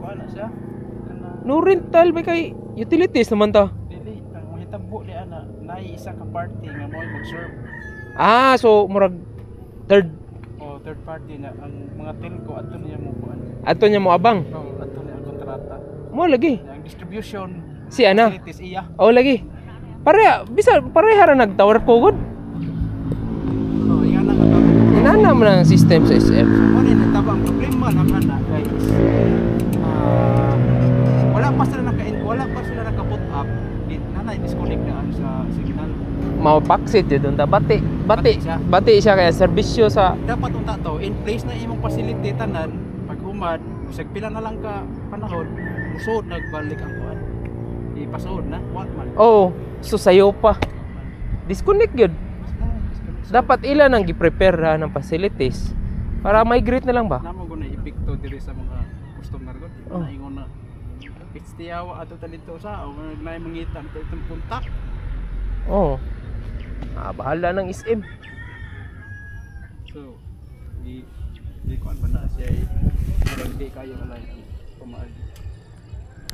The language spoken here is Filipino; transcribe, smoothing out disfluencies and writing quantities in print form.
Wala siya. No rental ba kay utilities naman ta. Dili ang mahitabo di ana naay isa ka party nga mo mag-serve. Ah, so murag third O third party na ang mga telco adto niya mo kuan. ato niya mo abang. Adto niya ang kontrata. Mo lagi. Ang distribution Si ana. facilities iya. Oh lagi. Pareha ra nag-tower ko gud. Oh, iya na nga tawag. Inana man ang system sa SM. Mo ni nataba ang problema lang ana guys. Wala pa sila naka-put up. Nanay disconnect daan sa signal. Mapaksit yun ta bati siya kaya serbisyo sa Dapat unta to in place na imong facility tanan pag humad usag pila na lang ka panahon musod nagbalik ang kuan. Ipasod na what man. oh so sayo pa disconnect yun. Dapat ilan ang gi-prepare ng facilities para migrate na lang ba? Namo guna epekto diri sa mga customer gud. Oh. Naingon na pitstiyawa ato talito sa o nagnay mangita ito itong punta. Oh. Bahala ng SM. So di kuan ba na siya hindi kayo alay pumaagi.